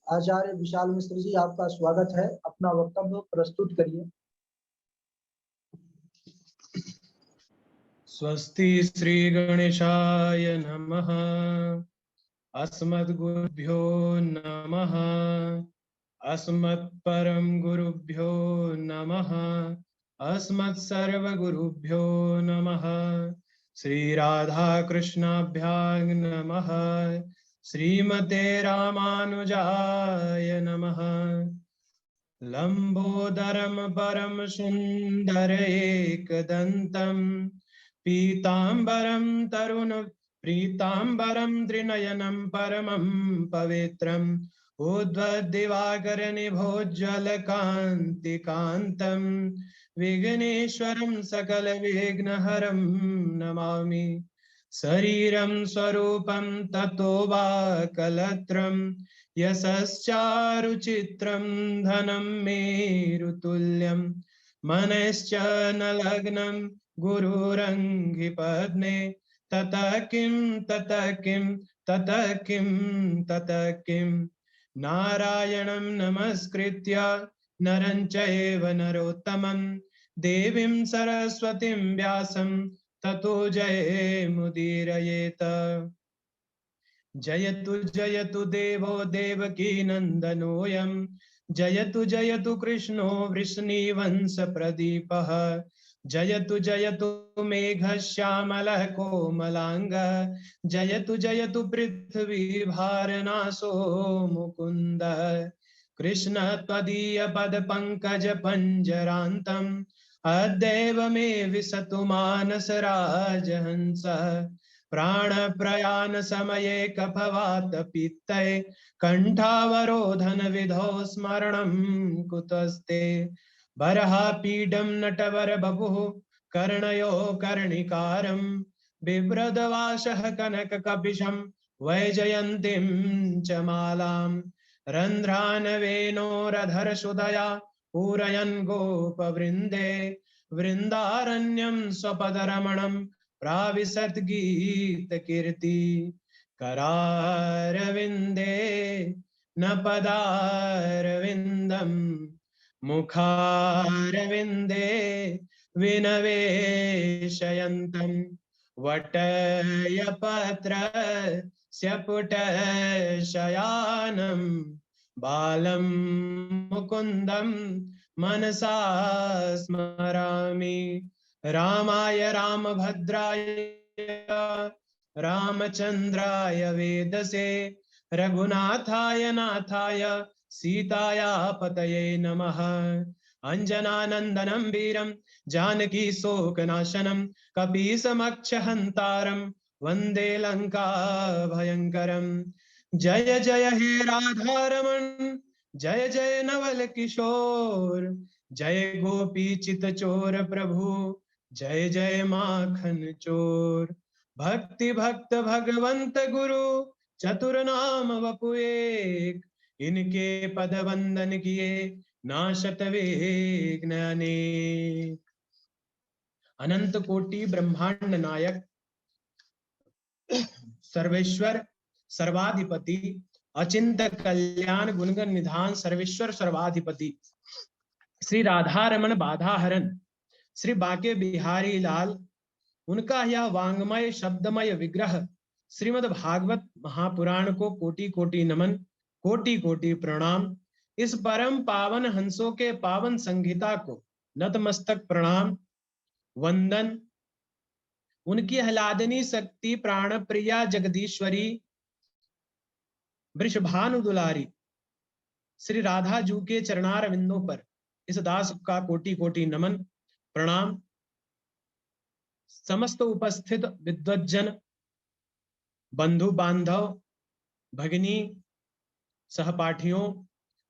आचार्य विशाल मिश्र जी, आपका स्वागत है। अपना वक्तव्य प्रस्तुत करिए। स्वस्ति श्री गणेशाय नमः। अस्मद्गुरुभ्यो नमः। अस्मत्परम गुरुभ्यो नमः। अस्मत्सर्वगुरुभ्यो नमः। श्री राधा कृष्णाभ्यां नमः। श्रीमते रामानुजाय नमः। लंबोदरम परम सुंदर एकदंतम पीतांबरम तरुण प्रीतांबरम त्रिनयनम परमं पवित्रम उद्वद्दिवाकर निभोज्ज्वलकान्तिकान्तं विघ्नेश्वरं सकल विघ्नहरं नमामि। शरीरं स्वरूपं ततो वा कलत्रं यशश्चारुचित्रं धनं मेरुतुल्यं मनश्च न लग्नं गुरुरङ्घ्रिपद्मे ततः किं नारायणं नमस्कृत्य नरं चैव नरोत्तमं देवीं सरस्वतीं व्यासं ततो जयमुदीरयेत। जयतु जयतु देवो देवकी नन्दनोऽयं जयतु जयतु कृष्णो वृष्णिवंश प्रदीपः जयतु जयतु मेघश्यामलः कोमलाङ्गः जयतु जयतु पृथ्वी भारनाशो मुकुन्दः कृष्ण त्वदीय पद पंकज पंजरान्तम् अद्यैव मे विशतु मानस राजहंसः प्राण प्रयाण समये कफवात पित्तये कंठावरोधन विधौ स्मरणं कुतस्ते बर्हापीडं नटवर बभुः कर्णयो कर्णिकारं बिभ्रदवासः कनककपिशं वैजयन्तीं च मालां रन्ध्रान् वेणोरधरसुधया पूरयन् गोपवृन्दे वृन्दारण्यं स्वपदरमणं प्राविशत् गीतकीर्ति करारविन्दे न पदारविन्दं मुखारविन्दे विनवेशयन्तं वटयपत्रस्य पुटशयानं बालं मुकुन्दं मनसा स्मरामि। रामाय रामभद्राय रामचंद्राय वेदसे रघुनाथाय नाथाय सीताया पतये नमः। अंजनानंदनं वीरं जानकी शोकनाशनं कपीशमक्षहन्तारं वन्दे लंका भयंकरं। जय जय हे राधारमण जय जय नवल किशोर जय गोपी चित चोर प्रभु जय जय माखन चोर। भक्ति भक्त भगवंत गुरु चतुर नाम वपु एक इनके पद वंदन किए नाशत विघ्न अनेक। अनंत कोटि ब्रह्मांड नायक सर्वेश्वर सर्वाधिपति अचिंत कल्याण गुणगण निधान सर्वेश्वर सर्वाधिपति श्री राधा रमन बाधा हरण श्री बाके बिहारी लाल उनका यह वांग्मय शब्दमय विग्रह श्रीमद् भागवत महापुराण को कोटि कोटि नमन कोटि कोटि प्रणाम। इस परम पावन हंसों के पावन संगीता को नतमस्तक प्रणाम वंदन। उनकी आह्लादनी शक्ति प्राण प्रिया जगदीश्वरी वृषभानु दुलारी श्री राधा जू के चरणार विंदों पर इस दास का कोटि कोटि नमन प्रणाम। समस्त उपस्थित विद्वज्जन बंधु बांधव भगिनी सहपाठियों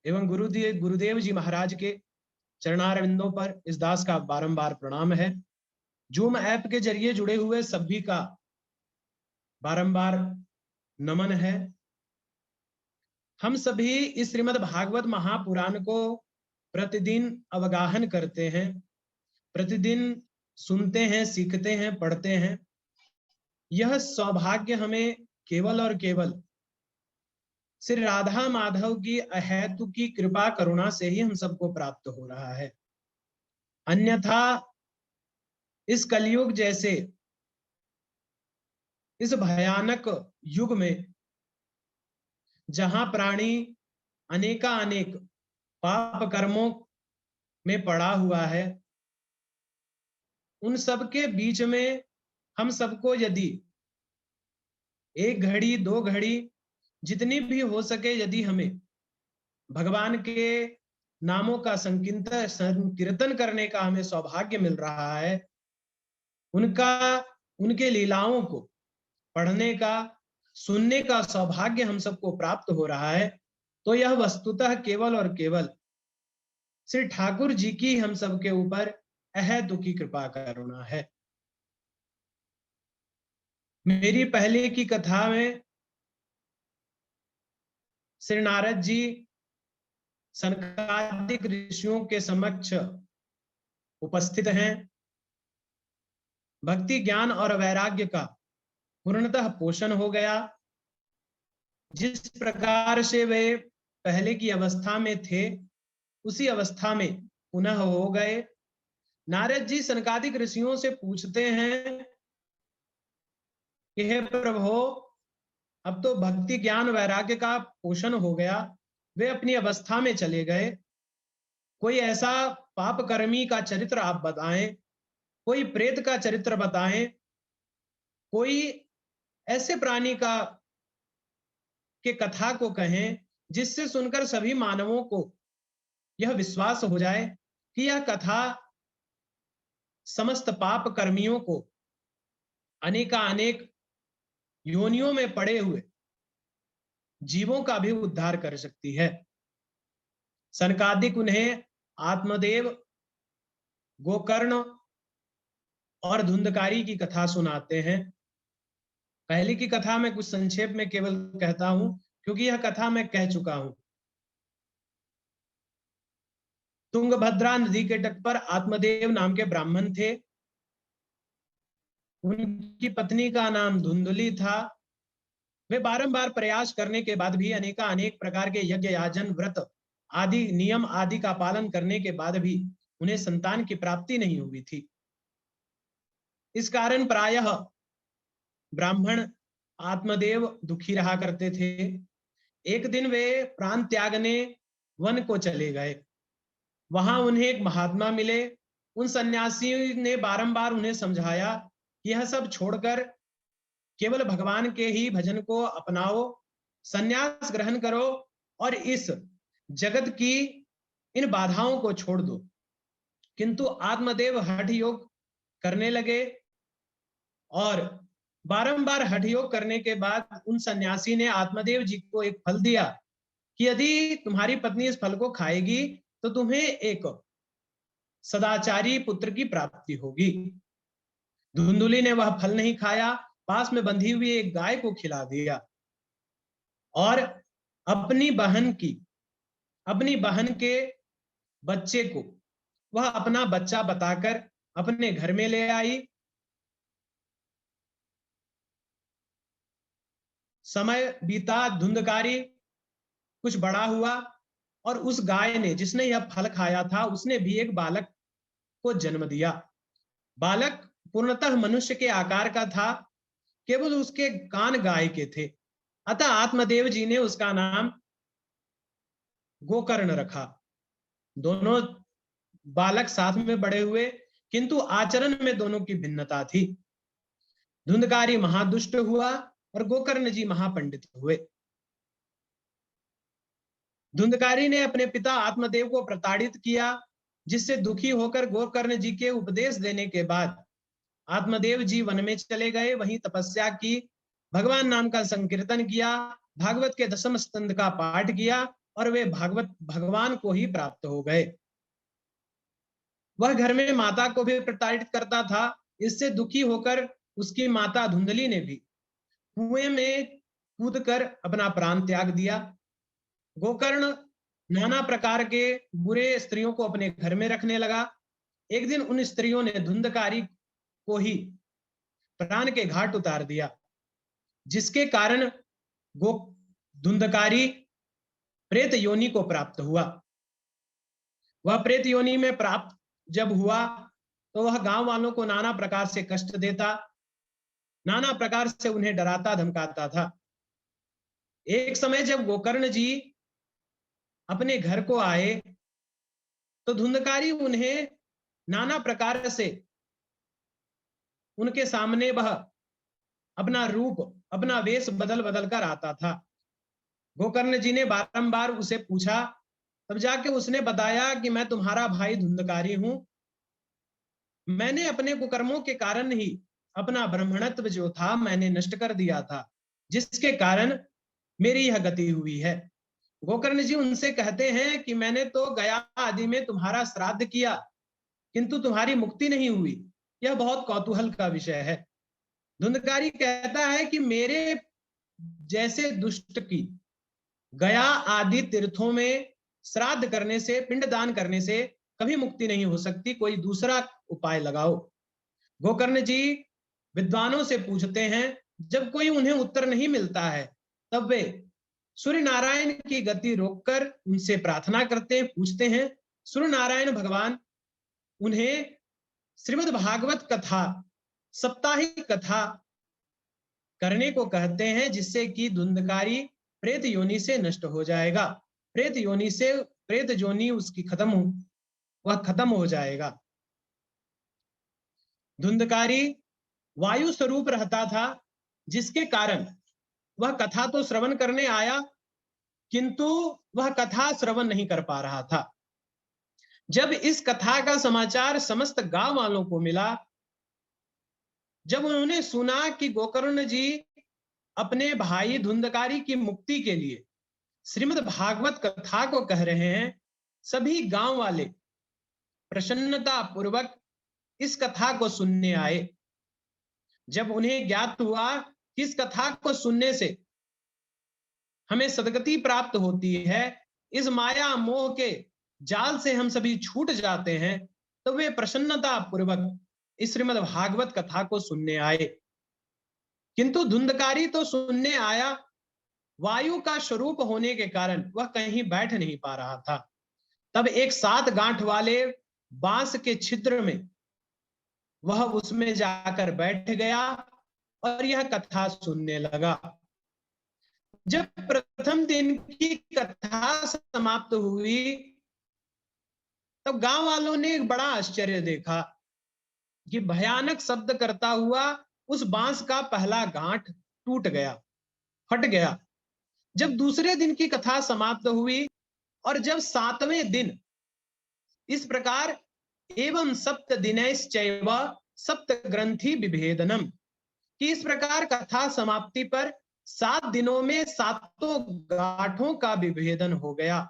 एवं गुरुदेव जी महाराज के चरणारविंदों पर इस दास का बारंबार प्रणाम है। जूम ऐप के जरिए जुड़े हुए सभी का बारंबार नमन है। हम सभी इस श्रीमद् भागवत महापुराण को प्रतिदिन अवगाहन करते हैं, प्रतिदिन सुनते हैं, सीखते हैं, पढ़ते हैं। यह सौभाग्य हमें केवल और केवल श्री राधा माधव की अहेतु की कृपा करुणा से ही हम सबको प्राप्त हो रहा है। अन्यथा इस कलयुग जैसे इस भयानक युग में जहां प्राणी अनेकानेक पाप कर्मों में पड़ा हुआ है, उन सब के बीच में हम सबको यदि एक घड़ी दो घड़ी जितनी भी हो सके यदि हमें भगवान के नामों का संकीर्तन करने का हमें सौभाग्य मिल रहा है, उनके लीलाओं को पढ़ने का सुनने का सौभाग्य हम सबको प्राप्त हो रहा है, तो यह वस्तुतः केवल और केवल श्री ठाकुर जी की हम सबके ऊपर अहेतु की कृपा करुणा है। मेरी पहले की कथा में श्री नारद जी सनकादिक ऋषियों के समक्ष उपस्थित हैं। भक्ति ज्ञान और वैराग्य का पूर्णतः पोषण हो गया। जिस प्रकार से वे पहले की अवस्था में थे उसी अवस्था में पुनः हो गए। नारद जी सनकादिक ऋषियों से पूछते हैं कि हे प्रभु, अब तो भक्ति ज्ञान वैराग्य का पोषण हो गया, वे अपनी अवस्था में चले गए, कोई ऐसा पाप कर्मी का चरित्र आप बताएं, कोई प्रेत का चरित्र बताएं, कोई ऐसे प्राणी का के कथा को कहें जिससे सुनकर सभी मानवों को यह विश्वास हो जाए कि यह कथा समस्त पाप कर्मियों को अनेकानेक योनियों में पड़े हुए जीवों का भी उद्धार कर सकती है। सनकादिक उन्हें आत्मदेव, गोकर्ण और धुंधकारी की कथा सुनाते हैं। पहली की कथा में कुछ संक्षेप में केवल कहता हूं क्योंकि यह कथा मैं कह चुका हूं। तुंगभद्रा नदी के तट पर आत्मदेव नाम के ब्राह्मण थे। उनकी पत्नी का नाम धुंधली था। वे बारंबार प्रयास करने के बाद भी अनेक प्रकार के यज्ञ याजन व्रत आदि नियम आदि का पालन करने के बाद भी उन्हें संतान की प्राप्ति नहीं हुई थी। इस कारण प्रायः ब्राह्मण आत्मदेव दुखी रहा करते थे। एक दिन वे प्राण त्यागने वन को चले गए। वहां उन्हें एक महात्मा मिले। उन सन्यासी ने बारंबार उन्हें समझाया कि यह सब छोड़कर केवल भगवान के ही भजन को अपनाओ, सन्यास ग्रहण करो और इस जगत की इन बाधाओं को छोड़ दो। किंतु आत्मदेव हठ योग करने लगे और बारंबार हठ योग करने के बाद उन सन्यासी ने आत्मदेव जी को एक फल दिया कि यदि तुम्हारी पत्नी इस फल को खाएगी तो तुम्हें एक सदाचारी पुत्र की प्राप्ति होगी। धुंधुली ने वह फल नहीं खाया, पास में बंधी हुई एक गाय को खिला दिया और अपनी बहन के बच्चे को वह अपना बच्चा बताकर अपने घर में ले आई। समय बीता, धुंधकारी कुछ बड़ा हुआ और उस गाय ने, जिसने यह फल खाया था, उसने भी एक बालक को जन्म दिया। बालक पूर्णतः मनुष्य के आकार का था, केवल उसके कान गाय के थे। अतः आत्मदेव जी ने उसका नाम गोकर्ण रखा। दोनों बालक साथ में बड़े हुए, किंतु आचरण में दोनों की भिन्नता थी। धुंधकारी महादुष्ट हुआ और गोकर्ण जी महापंडित हुए। धुंधकारी ने अपने पिता आत्मदेव को प्रताड़ित किया, जिससे दुखी होकर गोकर्ण जी के उपदेश देने के बाद आत्मदेव जी वन में चले गए। वहीं तपस्या की, भगवान नाम का संकीर्तन किया, भागवत के दशम स्कंद का पाठ किया और वे भगवान को ही प्राप्त हो गए। वह घर में माता को भी प्रताड़ित करता था। इससे दुखी होकर उसकी माता धुंधली ने भी कुएं में कूदकर अपना प्राण त्याग दिया। गोकर्ण नाना प्रकार के बुरे स्त्रियों को अपने घर में रखने लगा। एक दिन उन स्त्रियों ने धुंधकारी को ही प्राण के घाट उतार दिया। जिसके कारण गो धुंधकारी प्रेत योनि को प्राप्त हुआ। वह प्रेत योनि में प्राप्त जब हुआ तो वह गांव वालों को नाना प्रकार से कष्ट देता, नाना प्रकार से उन्हें डराता धमकाता था। एक समय जब गोकर्ण जी अपने घर को आए तो धुंधकारी उन्हें नाना प्रकार से उनके सामने वह अपना रूप, अपना वेश बदल बदल कर आता था। गोकर्ण जी ने बारंबार उसे पूछा, तब जाके उसने बताया कि मैं तुम्हारा भाई धुंधकारी हूं। मैंने अपने कुकर्मों के कारण ही अपना ब्राह्मणत्व जो था मैंने नष्ट कर दिया था, जिसके कारण मेरी यह गति हुई है। गोकर्ण जी उनसे कहते हैं कि मैंने तो गया आदि में तुम्हारा श्राद्ध किया, किंतु तुम्हारी मुक्ति नहीं हुई। यह बहुत कौतूहल का विषय है। धुंधकारी कहता है कि मेरे जैसे दुष्ट की गया आदि तीर्थों में श्राद्ध करने से, पिंडदान करने से कभी मुक्ति नहीं हो सकती, कोई दूसरा उपाय लगाओ। गोकर्ण जी विद्वानों से पूछते हैं, जब कोई उन्हें उत्तर नहीं मिलता है तब वे सूर्य नारायण की गति रोककर उनसे प्रार्थना करते हैं, पूछते हैं। सूर्य नारायण भगवान उन्हें श्रीमद् भागवत कथा, साप्ताहिक कथा करने को कहते हैं, जिससे कि धुंधकारी प्रेत योनि से नष्ट हो जाएगा। प्रेत योनि से, प्रेत योनि उसकी वह खत्म हो जाएगा। धुंधकारी वायु स्वरूप रहता था, जिसके कारण वह कथा तो श्रवण करने आया, किंतु वह कथा श्रवण नहीं कर पा रहा था। जब इस कथा का समाचार समस्त गांव वालों को मिला, जब उन्होंने सुना कि गोकर्ण जी अपने भाई धुंधकारी की मुक्ति के लिए श्रीमद् भागवत कथा को कह रहे हैं, सभी गांव वाले प्रसन्नता पूर्वक इस कथा को सुनने आए। जब उन्हें ज्ञात हुआ कि इस कथा को सुनने से हमें सदगति प्राप्त होती है, इस माया मोह के जाल से हम सभी छूट जाते हैं, तो वे प्रसन्नता पूर्वक इस श्रीमद् भागवत कथा को सुनने आए। किंतु धुंधकारी तो सुनने आया, वायु का स्वरूप होने के कारण वह कहीं बैठ नहीं पा रहा था। तब एक 7 गांठ वाले बांस के छिद्र में वह उसमें जाकर बैठ गया और यह कथा सुनने लगा। जब प्रथम दिन की कथा समाप्त हुई तब गांव वालों ने एक बड़ा आश्चर्य देखा कि भयानक शब्द करता हुआ उस बांस का पहला गांठ टूट गया, फट गया। जब दूसरे दिन की कथा समाप्त हुई और जब 7वें दिन इस प्रकार एवं सप्त दिनैश्चैव सप्त ग्रंथि विभेदनम, कि इस प्रकार कथा समाप्ति पर 7 दिनों में 7 गांठों का विभेदन हो गया।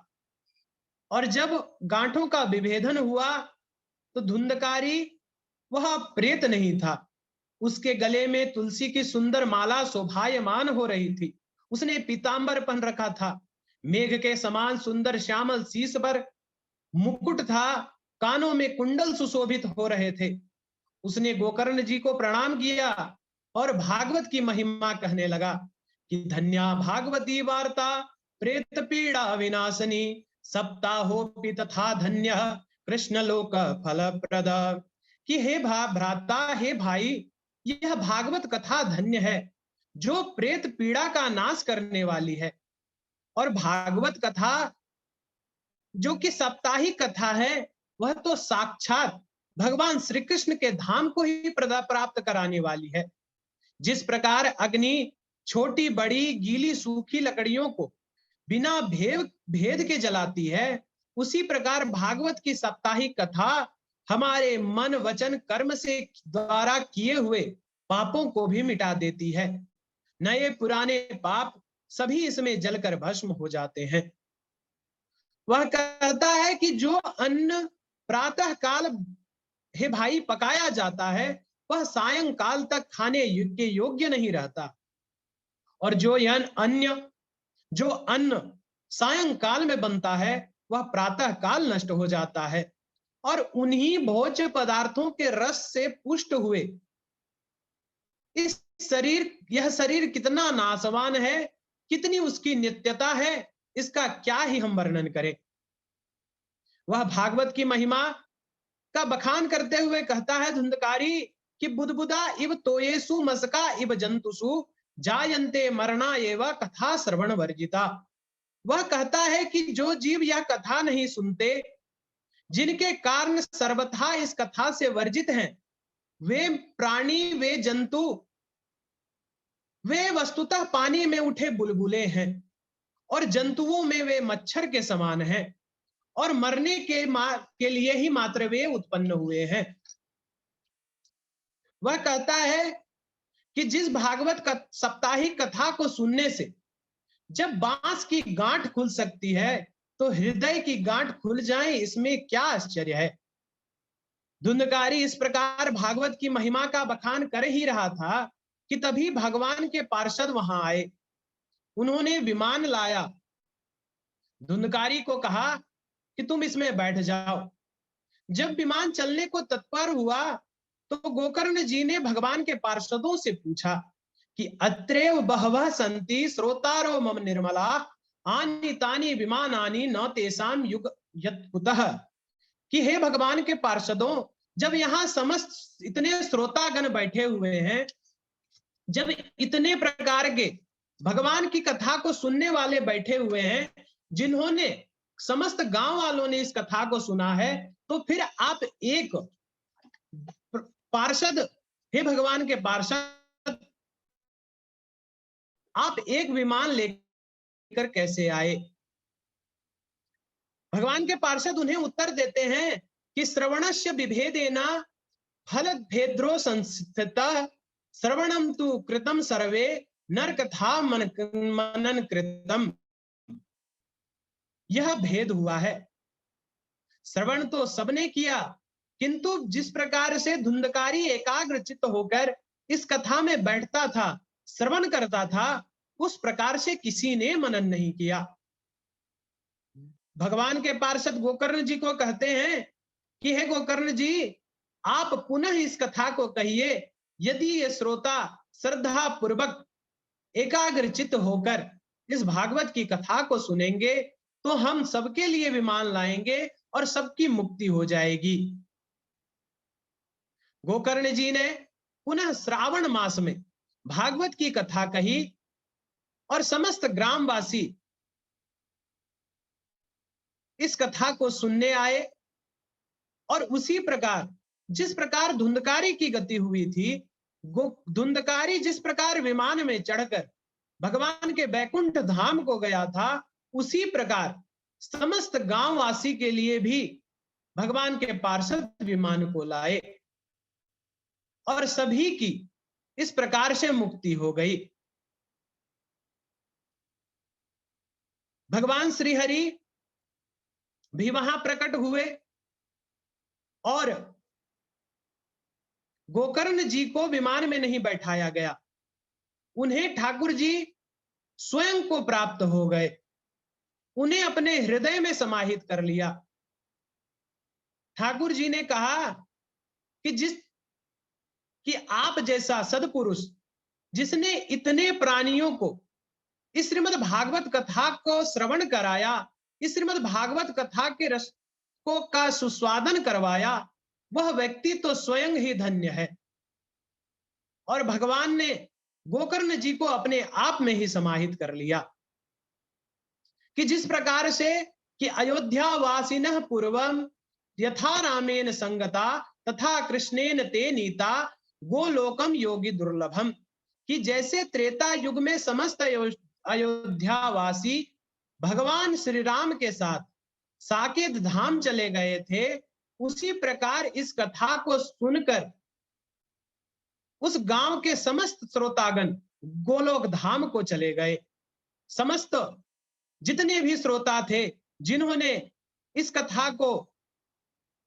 और जब गांठों का विभेदन हुआ तो धुंधकारी वह प्रेत नहीं था, उसके गले में तुलसी की सुंदर माला शोभायमान हो रही थी। उसने पीतांबर पहन रखा था, मेघ के समान सुंदर श्यामल शीश पर मुकुट था, कानों में कुंडल सुशोभित हो रहे थे। उसने गोकर्ण जी को प्रणाम किया और भागवत की महिमा कहने लगा कि धन्या भागवती वार्ता प्रेत पीड़ा विनाशनी, सप्ताहोपि तथा धन्य कृष्ण लोक फल प्रद, कि हे भ्राता, हे भाई, यह भागवत कथा धन्य है जो प्रेत पीड़ा का नाश करने वाली है। और भागवत कथा जो कि साप्ताहिक कथा है, वह तो साक्षात भगवान श्री कृष्ण के धाम को ही प्राप्त कराने वाली है। जिस प्रकार अग्नि छोटी बड़ी गीली सूखी लकड़ियों को बिना भेद के जलाती है, उसी प्रकार भागवत की साप्ताहिक कथा हमारे मन वचन कर्म से द्वारा किए हुए पापों को भी मिटा देती है। नए पुराने पाप सभी इसमें जलकर भस्म हो जाते हैं। वह कहता है कि जो अन्न प्रातः काल हे भाई पकाया जाता है, वह सायंकाल तक खाने के योग्य नहीं रहता, और जो अन्न सायंकाल में बनता है वह प्रातः काल नष्ट हो जाता है। और उन्हीं भोज्य पदार्थों के रस से पुष्ट हुए इस यह शरीर कितना नाशवान है, कितनी उसकी नित्यता है, इसका क्या ही हम वर्णन करें। वह भागवत की महिमा का बखान करते हुए कहता है धुंधकारी कि बुदबुदा इव तोयेसु मस्का इव जंतुसु जायन्ते मरना एव कथा श्रवण वर्जिता। वह कहता है कि जो जीव यह कथा नहीं सुनते, जिनके कारण सर्वथा इस कथा से वर्जित हैं, वे प्राणी, वे जंतु, वे वस्तुतः पानी में उठे बुलबुले हैं और जंतुओं में वे मच्छर के समान हैं और मरने के लिए ही मात्र वे उत्पन्न हुए हैं। वह कहता है कि जिस भागवत साप्ताहिक कथा को सुनने से जब बांस की गांठ खुल सकती है, तो हृदय की गांठ खुल जाए, इसमें क्या आश्चर्य है। धुंधकारी इस प्रकार भागवत की महिमा का बखान कर ही रहा था कि तभी भगवान के पार्षद वहां आए। उन्होंने विमान लाया, धुंधकारी को कहा कि तुम इसमें बैठ जाओ। जब विमान चलने को तत्पर हुआ तो गोकर्ण जी ने भगवान के पार्षदों से पूछा कि अत्रेव बहवः सन्ति श्रोतारो मम निर्मला आनी तानी विमानानि न तेषाम युग यत्कुतः। कि हे भगवान के पार्षदों, जब यहाँ समस्त इतने श्रोतागण बैठे हुए हैं, जब इतने प्रकार के भगवान की कथा को सुनने वाले बैठे हुए हैं, जिन्होंने समस्त गांव वालों ने इस कथा को सुना है, तो फिर आप एक पार्षद, हे भगवान के पार्षद, आप एक विमान लेकर कैसे आए। भगवान के पार्षद उन्हें उत्तर देते हैं कि श्रवणस्य विभेदेना फलभेद्रो संस्थितः श्रवणम तु कृतम सर्वे नरकथा मनन कृतम। यह भेद हुआ है, श्रवण तो सबने किया, किंतु जिस प्रकार से धुंधकारी एकाग्र चित्त होकर इस कथा में बैठता था, श्रवण करता था, उस प्रकार से किसी ने मनन नहीं किया। भगवान के पार्षद गोकर्ण जी को कहते हैं कि हे गोकर्ण जी, आप पुनः इस कथा को कहिए। यदि ये श्रोता श्रद्धा पूर्वक एकाग्र चित्त होकर इस भागवत की कथा को सुनेंगे तो हम सबके लिए विमान लाएंगे और सबकी मुक्ति हो जाएगी। गोकर्ण जी ने पुनः श्रावण मास में भागवत की कथा कही और समस्त ग्रामवासी इस कथा को सुनने आए। और उसी प्रकार जिस प्रकार धुंधकारी की गति हुई थी, धुंधकारी जिस प्रकार विमान में चढ़कर भगवान के बैकुंठ धाम को गया था, उसी प्रकार समस्त गांववासी के लिए भी भगवान के पार्षद विमान को लाए और सभी की इस प्रकार से मुक्ति हो गई। भगवान श्री हरि भी वहां प्रकट हुए और गोकर्ण जी को विमान में नहीं बैठाया गया, उन्हें ठाकुर जी स्वयं को प्राप्त हो गए, उन्हें अपने हृदय में समाहित कर लिया। ठाकुर जी ने कहा कि आप जैसा सदपुरुष जिसने इतने प्राणियों को इस श्रीमद् भागवत कथा को श्रवण कराया, इस श्रीमद् भागवत कथा के रस को का सुस्वादन करवाया, वह व्यक्ति तो स्वयं ही धन्य है। और भगवान ने गोकर्ण जी को अपने आप में ही समाहित कर लिया कि जिस प्रकार से कि अयोध्या वासिनः पूर्वम यथा रामेन संगता तथा कृष्णेन ते नीता गोलोकम योगी दुर्लभम। कि जैसे त्रेता युग में समस्त अयोध्यावासी भगवान श्री राम के साथ साकेत धाम चले गए थे, उसी प्रकार इस कथा को सुनकर उस गांव के समस्त श्रोतागण गोलोक धाम को चले गए। समस्त जितने भी श्रोता थे, जिन्होंने इस कथा को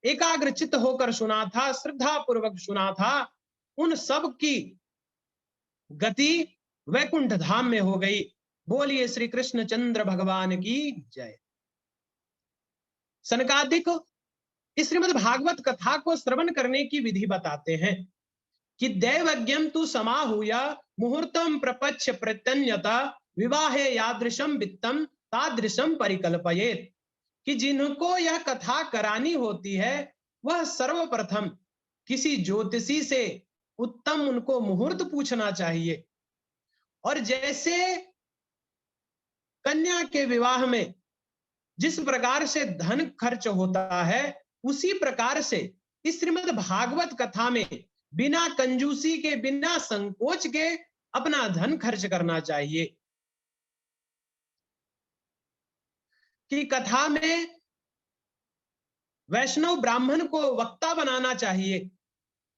एकाग्रचित्त होकर सुना था, श्रद्धा पूर्वक सुना था, उन सब की गति वैकुंठ धाम में हो गई। बोलिए श्री कृष्ण चंद्र भगवान की जय। सनकादिक इस श्रीमद् भागवत कथा को श्रवण करने की विधि बताते हैं कि दैवज्ञम तु समाहूय मुहूर्तम प्रपच्छ प्रत्यन्यता विवाहे यादृशम वित्तम तादृशम परिकल्पयेत, कि जिनको यह कथा करानी होती है वह सर्वप्रथम किसी ज्योतिषी से उत्तम उनको मुहूर्त पूछना चाहिए। और जैसे कन्या के विवाह में जिस प्रकार से धन खर्च होता है, उसी प्रकार से इस श्रीमद् भागवत कथा में बिना कंजूसी के, बिना संकोच के अपना धन खर्च करना चाहिए। कि कथा में वैष्णव ब्राह्मण को वक्ता बनाना चाहिए,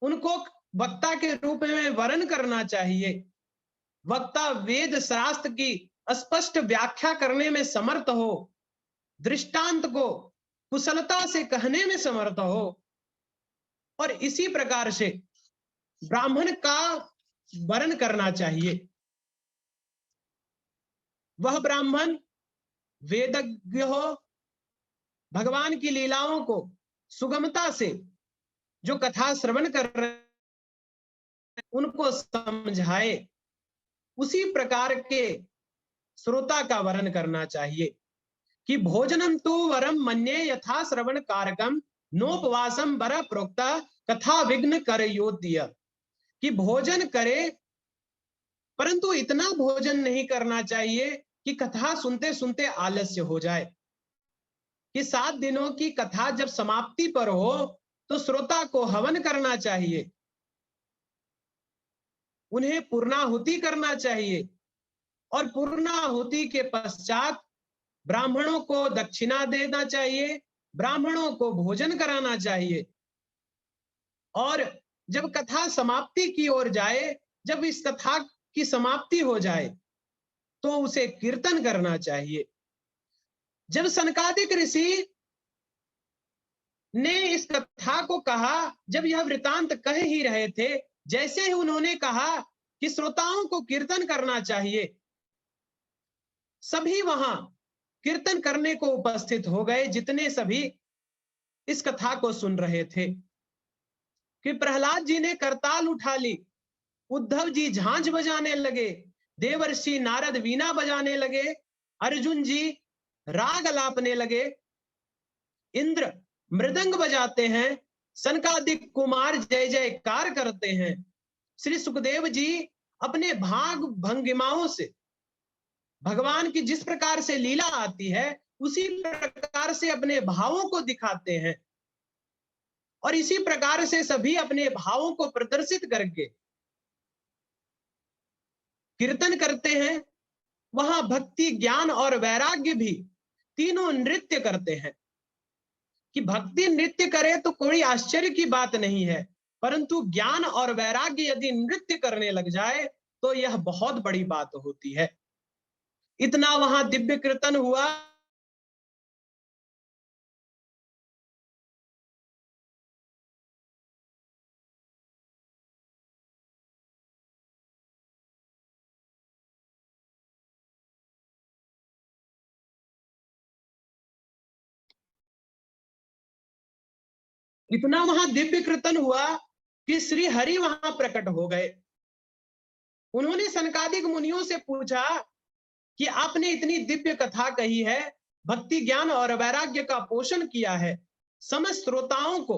उनको वक्ता के रूप में वर्ण करना चाहिए। वक्ता वेद शास्त्र की स्पष्ट व्याख्या करने में समर्थ हो, दृष्टांत को कुशलता से कहने में समर्थ हो, और इसी प्रकार से ब्राह्मण का वर्ण करना चाहिए। वह ब्राह्मण वेदज्ञ हो, भगवान की लीलाओं को सुगमता से जो कथा श्रवण कर रहे उनको समझाए, उसी प्रकार के श्रोता का वर्ण करना चाहिए। कि भोजनम तो वरम मन्ये यथा श्रवण कारकम नोपवासम वर प्रोक्ता कथा विघ्न कर योद्य। कि भोजन करे परंतु इतना भोजन नहीं करना चाहिए कि कथा सुनते सुनते आलस्य हो जाए। कि 7 दिनों की कथा जब समाप्ति पर हो तो श्रोता को हवन करना चाहिए, उन्हें पूर्णाहुति करना चाहिए, और पूर्णाहुति के पश्चात ब्राह्मणों को दक्षिणा देना चाहिए, ब्राह्मणों को भोजन कराना चाहिए। और जब कथा समाप्ति की ओर जाए, जब इस कथा की समाप्ति हो जाए तो उसे कीर्तन करना चाहिए। जब सनकादिक ऋषि ने इस कथा को कहा, जब यह वृतांत कह ही रहे थे, जैसे ही उन्होंने कहा कि श्रोताओं को कीर्तन करना चाहिए, सभी वहां कीर्तन करने को उपस्थित हो गए, जितने सभी इस कथा को सुन रहे थे। कि प्रहलाद जी ने करताल उठा ली, उद्धव जी झांझ बजाने लगे, देवर्षि नारद वीणा बजाने लगे, अर्जुन जी राग अलापने लगे, इंद्र मृदंग बजाते हैं, सनकादिक कुमार जय जयकार करते हैं, श्री सुखदेव जी अपने भाग भंगिमाओं से भगवान की जिस प्रकार से लीला आती है उसी प्रकार से अपने भावों को दिखाते हैं, और इसी प्रकार से सभी अपने भावों को प्रदर्शित करके कीर्तन करते हैं। वहां भक्ति, ज्ञान और वैराग्य भी तीनों नृत्य करते हैं। कि भक्ति नृत्य करे तो कोई आश्चर्य की बात नहीं है, परंतु ज्ञान और वैराग्य यदि नृत्य करने लग जाए तो यह बहुत बड़ी बात होती है। इतना वहां दिव्य कीर्तन हुआ। इतना वहां दिव्य कीर्तन हुआ कि श्री हरि वहां प्रकट हो गए। उन्होंने सनकादिक मुनियों से पूछा कि आपने इतनी दिव्य कथा कही है, भक्ति, ज्ञान और वैराग्य का पोषण किया है, समस्त श्रोताओं को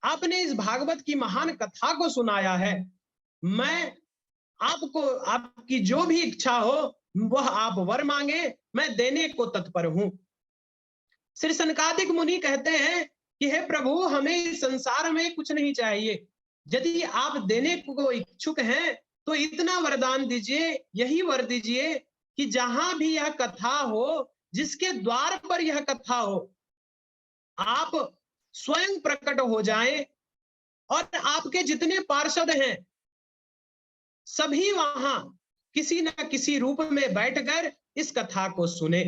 आपने इस भागवत की महान कथा को सुनाया है, मैं आपको आपकी जो भी इच्छा हो वह आप वर मांगे, मैं देने को तत्पर हूं। श्री सनकादिक मुनि कहते हैं कि हे प्रभु, हमें इस संसार में कुछ नहीं चाहिए, यदि आप देने को इच्छुक हैं तो इतना वरदान दीजिए, यही वर दीजिए कि जहां भी यह कथा हो, जिसके द्वार पर यह कथा हो, आप स्वयं प्रकट हो जाएं और आपके जितने पार्षद हैं सभी वहां किसी न किसी रूप में बैठकर इस कथा को सुने।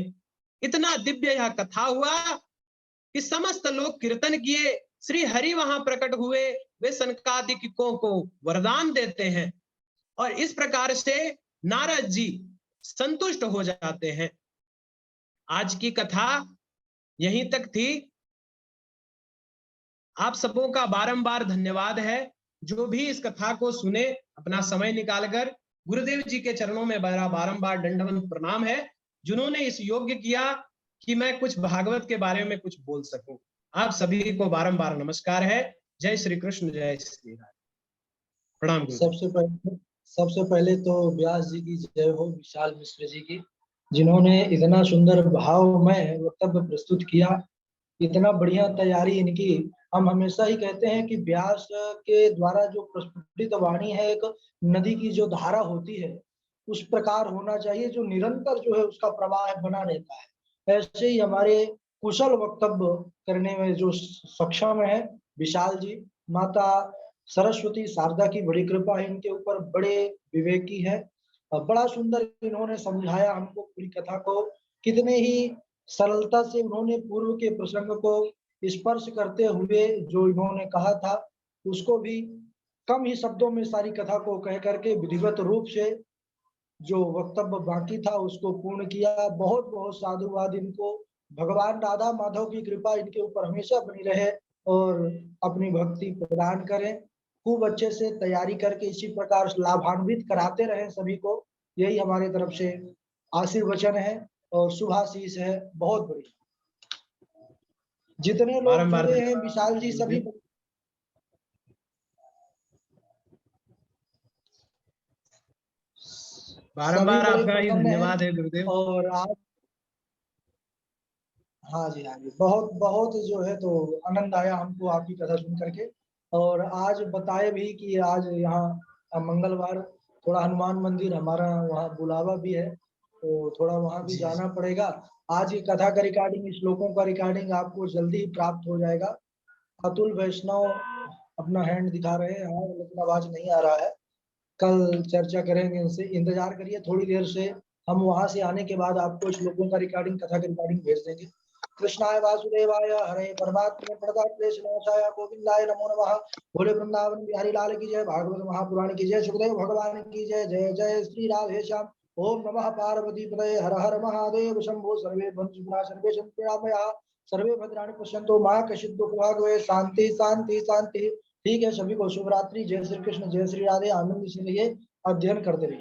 इतना दिव्य यह कथा हुआ कि समस्त लोग कीर्तन किए, श्री हरि वहां प्रकट हुए, वे सनकादिकों को वरदान देते हैं, और इस प्रकार से नारद जी संतुष्ट हो जाते हैं। आज की कथा यहीं तक थी। आप सबों का बारंबार धन्यवाद है, जो भी इस कथा को सुने अपना समय निकालकर। गुरुदेव जी के चरणों में मेरा बारंबार दंडवत प्रणाम है, जिन्होंने इस योग्य किया कि मैं कुछ भागवत के बारे में कुछ बोल सकूं। आप सभी को बारंबार नमस्कार है। जय श्री कृष्ण, जय श्री राम। प्रणाम गुरुदेव। सबसे पहले तो व्यास जी की जय हो, विशाल मिश्र जी की, जिन्होंने इतना सुंदर भावमय वक्तव्य प्रस्तुत किया, इतना बढ़िया तैयारी इनकी। हम हमेशा ही कहते हैं कि व्यास के द्वारा जो प्रस्फुटित वाणी है, एक नदी की जो धारा होती है उस प्रकार होना चाहिए, जो निरंतर जो है उसका प्रवाह बना रहता है। ऐसे ही हमारे कुशल वक्तव्य करने में जो सक्षम है विशाल जी, माता सरस्वती शारदा की बड़ी कृपा है इनके ऊपर, बड़े विवेकी है और बड़ा सुंदर इन्होंने समझाया हमको पूरी कथा को। कितने ही सरलता से उन्होंने पूर्व के प्रसंग को स्पर्श करते हुए जो इन्होंने कहा था उसको भी कम ही शब्दों में सारी कथा को कह करके विधिवत रूप से जो वक्तव्य बाकी था उसको पूर्ण किया। बहुत बहुत साधुवाद इनको। भगवान राधा माधव की कृपा इनके ऊपर हमेशा बनी रहे और अपनी भक्ति प्रदान करें। खूब अच्छे से तैयारी करके इसी प्रकार लाभान्वित कराते रहे सभी को, यही हमारी तरफ से आशीर्वचन है और शुभाशीष है। बहुत बढ़िया। जितने लोग बारंबार जुड़े हैं विशाल जी सभी बारंबार बड़े आपका ही प्रसन्न धन्यवाद हैं। है गुरुदेव। और आज हाँ जी, हाँ जी, बहुत बहुत जो है तो आनंद आया हमको आपकी कथा सुन करके। और आज बताए भी कि आज यहाँ मंगलवार थोड़ा हनुमान मंदिर हमारा वहाँ बुलावा भी है, तो थोड़ा वहाँ भी जी जाना पड़ेगा। आज की कथा का रिकॉर्डिंग, श्लोकों का रिकॉर्डिंग आपको जल्दी ही प्राप्त हो जाएगा। अतुल वैष्णव अपना हैंड दिखा रहे हैं, हाँ, लेकिन आवाज नहीं आ रहा है। कल चर्चा करेंगे इनसे, इंतजार करिए थोड़ी देर से। हम वहां से आने के बाद आपको श्लोकों का रिकॉर्डिंग, कथा का रिकॉर्डिंग भेज देंगे। कृष्णाय वासुदेवाय हरे परमात्मे प्रणताय गोविंदाय नमो नमः। भोले वृंदावन बिहारी लाल की जय, भागवत महापुराण की जय, सुखदेव भगवान की जय। जय जय श्री राधे श्याम। ओम नमः पार्वती पतये, हर हर महादेव शंभो। सर्वे भद्राणि शुभा सर्वे सन्तु निरामया, सर्वे भद्राणि पश्यन्तु मा कश्चित् दुःखभाग् भवेत्। शांति शांति शांति। ठीक है, सभी को शुभ रात्रि। जय श्री कृष्ण, जय श्री राधे। आनंद से रहिए, अध्ययन करते रहिए।